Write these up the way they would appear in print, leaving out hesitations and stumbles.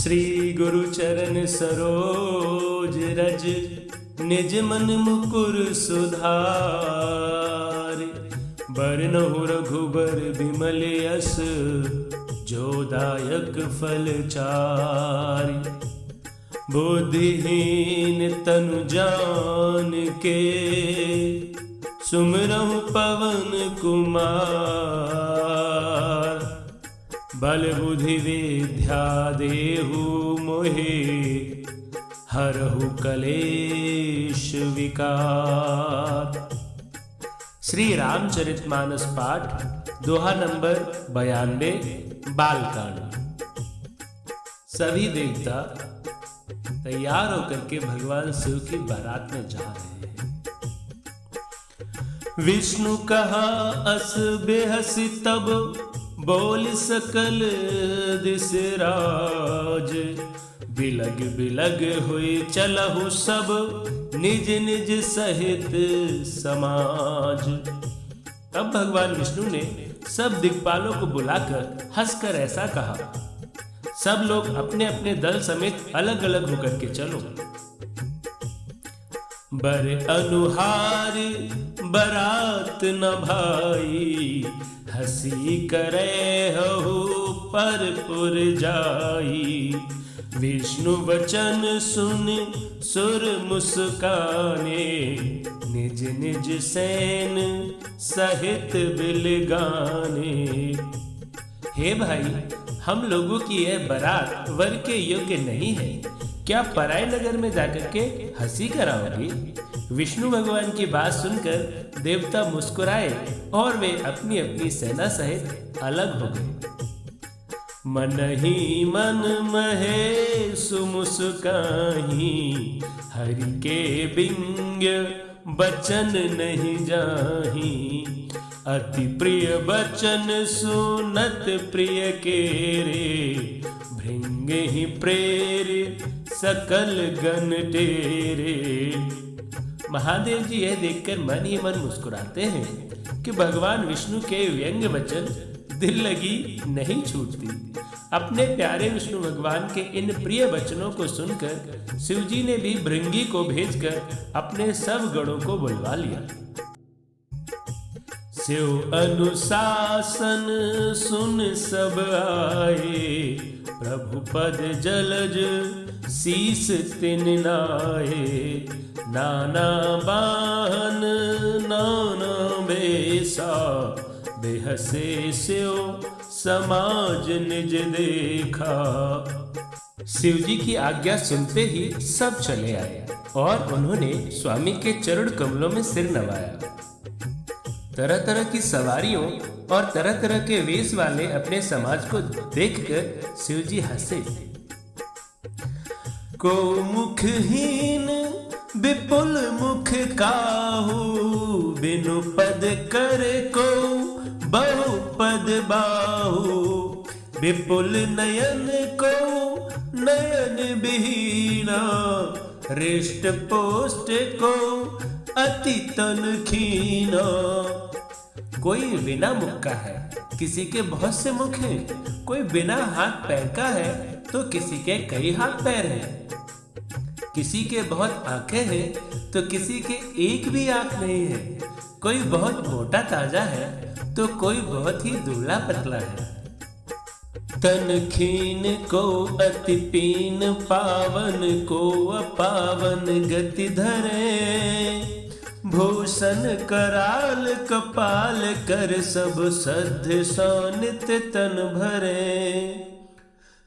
श्री गुरु चरण सरोज रज, निज मन मुकुर सुधार। बरनहु रघुबर बिमल यस, जो दायक फल चारि। बुद्धिहीन तनु जान के, सुमिरहु पवन कुमार। बल बुद्धि विद्या देहु मोहे, हरहु कलेश विकार। श्री रामचरितमानस पाठ दोहा नंबर 92, बालकांड। सभी देवता तैयार होकर के भगवान शिव की बारात में जा रहे हैं। विष्णु कहा अस बेहसी तब, बोल सकल दिस राज। बिलग बिलग हुई चलहु सब, निज निज सहित समाज। तब भगवान विष्णु ने सब दिक्पालों को बुलाकर हंसकर ऐसा कहा, सब लोग अपने अपने दल समेत अलग अलग होकर के चलो। बर अनुहार बरात न भाई, हंसी करे हहु परपुर जाई। विष्णु वचन सुन सुर मुस्काने, निज निज सैन सहित बिलगाने। हे भाई, हम लोगों की यह बारात वर के योग्य नहीं है, क्या पराय नगर में जाकर के हंसी कराओगी? विष्णु भगवान की बात सुनकर देवता मुस्कुराए और वे अपनी अपनी सेना सहित अलग हो गए। मन ही मन महे सुमुस्काही, हरि के बिंग बचन नहीं जाही। अति प्रिय बचन सुनत प्रिय केरे, भृंग ही प्रेर सकल गण टेरे। महादेव जी यह देखकर मन ही मन मुस्कुराते हैं कि भगवान विष्णु के व्यंग वचन दिल लगी नहीं छूटती। अपने प्यारे विष्णु भगवान के इन प्रिय वचनों को सुनकर शिवजी ने भी भृंगी को भेजकर अपने सब गणों को बुलवा लिया। शिव अनुशासन सुन सब आए, प्रभु पद जलज शीस तिन नाये। नाना बाहन नाना बेसा, बेहसे शिव समाज निज देखा। शिव जी की आज्ञा सुनते ही सब चले आए और उन्होंने स्वामी के चरण कमलों में सिर नवाया। तरह तरह की सवारियों और तरह तरह के वेश वाले अपने समाज को देखकर शिवजी हंसे। को मुखहीन विपुल मुख काहू, बिनु पद कर को बहु पद बाहू। विपुल नयन को नयन बिहीना, हृष्ट पोष्ट को अति तन खीना। कोई बिना मुख का है, किसी के बहुत से मुख हैं। कोई बिना हाथ पैर का है तो किसी के कई हाथ पैर हैं। किसी के बहुत आंखें हैं तो किसी के एक भी आंख नहीं है। कोई बहुत मोटा ताजा है तो कोई बहुत ही दुबला पतला है। तन खीन को अति पीन, पावन को अपावन गति धरे। भूषण कराल कपाल कर, सब सद्ध सोनित तन भरे।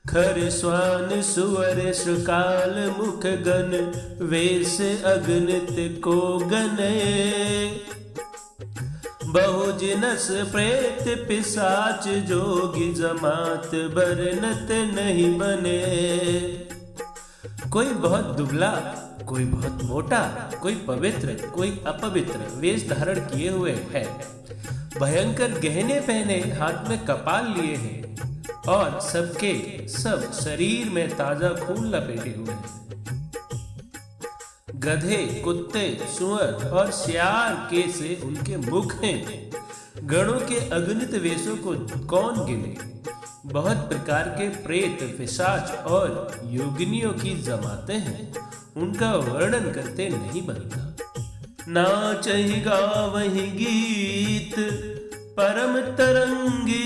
खर स्वान सुअर सुकाल मुख गण, वेश अगणित को गने। बहुजिनस प्रेत पिशाच, जोगी जमात बरनत नहीं बने। कोई बहुत दुबला, कोई बहुत मोटा, कोई पवित्र, कोई अपवित्र वेश धारण किए हुए है। भयंकर गहने पहने, हाथ में कपाल लिए हैं और सबके सब शरीर में ताजा खून लपेटे हुए हैं। गधे, कुत्ते, सुअर और सियार के से उनके मुख हैं। गणों के अगणित वेशों को कौन गिने। बहुत प्रकार के प्रेत, पिशाच और योगिनियों की जमाते हैं, उनका वर्णन करते नहीं बनता। नाचहि गावहि गीत परम तरंगी,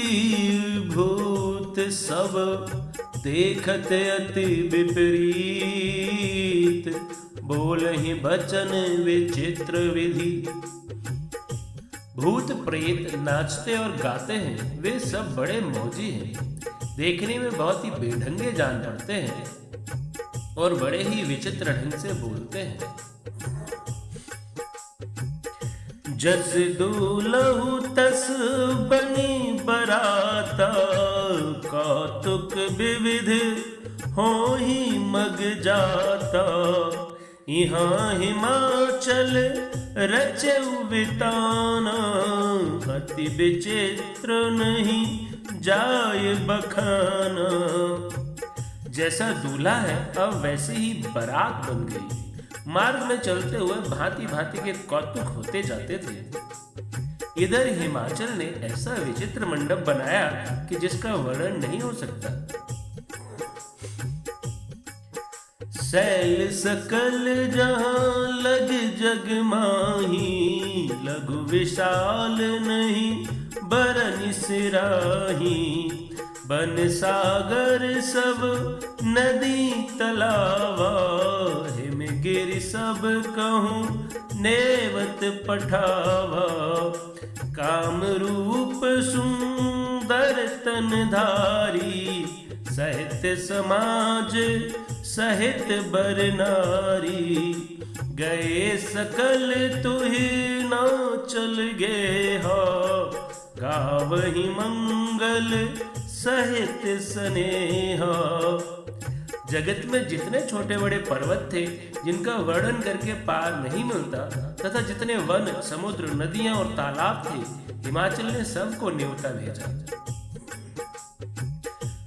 भूत सब देखत अति विपरीत, बोलहि बचन विचित्र विधि। भूत प्रेत नाचते और गाते हैं, वे सब बड़े मौजी हैं, देखने में बहुत ही बेढंगे जान पड़ते हैं और बड़े ही विचित्र ढंग से बोलते हैं। जस दूलहु तस बनी बराता, कौतुक विविध हो ही मग जाता। यहाँ हिमाचल रचउ बिताना, अति विचित्र नहीं जाय बखाना। जैसा दूल्हा है अब वैसे ही बारात बन गई। मार्ग में चलते हुए भांति भांति के कौतुक होते जाते थे। इधर हिमाचल ने ऐसा विचित्र मंडप बनाया कि जिसका वर्णन नहीं हो सकता। सैल सकल जहां लग जग माही, लघु विशाल नहीं बरन सिराही। बन सागर सब नदी तलावा, हिम गिर सब कहूँ नेवत पठावा। काम रूप सुंदर तन धारी, साहित्य समाज सहित बर नारी। गए सकल तुहि ना चल गे हो, गावहि मंगल सहित स्नेह। जगत में जितने छोटे बड़े पर्वत थे जिनका वर्णन करके पार नहीं मिलता, तथा जितने वन, समुद्र, नदियां और तालाब थे, हिमाचल ने सबको न्योता भेजा।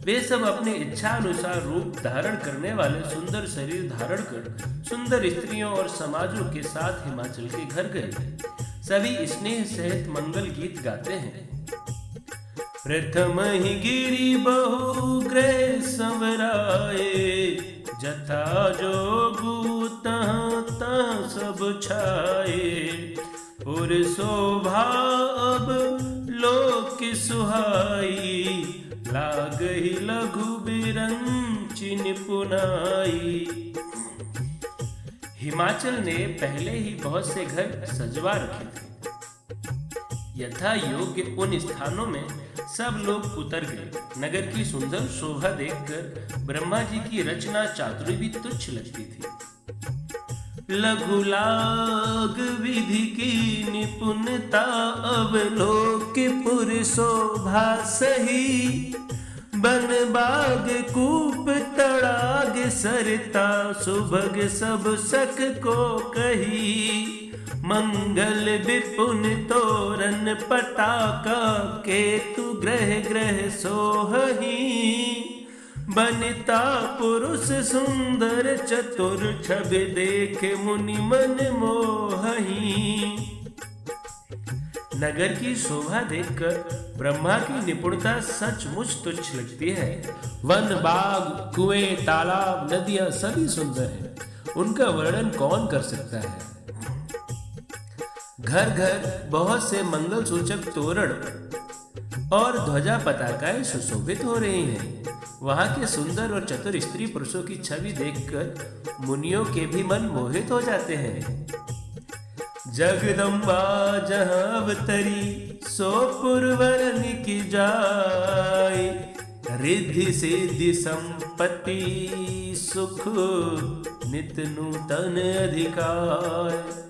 वे सब अपने इच्छा अनुसार रूप धारण करने वाले सुंदर शरीर धारण कर सुंदर स्त्रियों और समाजों के साथ हिमाचल के घर गए। सभी स्नेह सहित मंगल गीत गाते हैं। प्रथम ही गिरी बहु ग्रह संवराए, जथा जोगु तहाँ तहाँ सब छाए। पुर शोभा अब लोक सुहाई, लागहि लघु बिरंचिन पुनाई। हिमाचल ने पहले ही बहुत से घर सजवा रखे थे। यथा योग्य उन स्थानों में सब लोग उतर गए। नगर की सुंदर शोभा देखकर ब्रह्मा जी की रचना चातुरी भी तुच्छ लगती थी। लघु लाग विधि की निपुणता, अवलोकपुर शोभा सही। बन बाग कूप तड़ाग सरता, सुभग सब सख को कही। मंगल विपुन तोरण पताका, केतु ग्रह ग्रह सोहही। बनिता पुरुष सुंदर चतुर, छवि देख मुनि मन मोहही। नगर की शोभा देखकर ब्रह्मा की निपुणता सचमुच तुच्छ लगती है। वन, बाग, कुएं, तालाब, नदियां सभी सुंदर हैं। उनका वर्णन कौन कर सकता है। घर घर बहुत से मंगल सूचक तोरण और ध्वजा पताकाएं सुशोभित हो रही हैं। वहां के सुंदर और चतुर स्त्री पुरुषों की छवि देखकर मुनियों के भी मन मोहित हो जाते हैं। जगदम्बा जहां अवतरी, सो पुरवरन की जाय। रिद्धि सिद्धि संपत्ति, सुख नित नूतन अधिकार।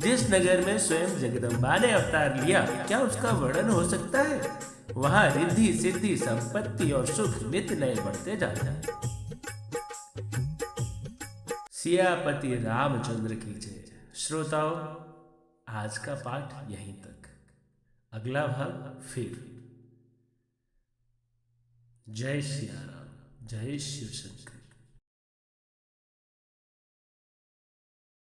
जिस नगर में स्वयं जगदम्बा ने अवतार लिया, क्या उसका वर्णन हो सकता है। वहां रिद्धि सिद्धि संपत्ति और सुख नित नए बढ़ते जाते हैं। सियापति रामचंद्र की जय। श्रोताओं, आज का पाठ यहीं तक। अगला भाग फिर। जय श्री राम, जय शिव शंकर।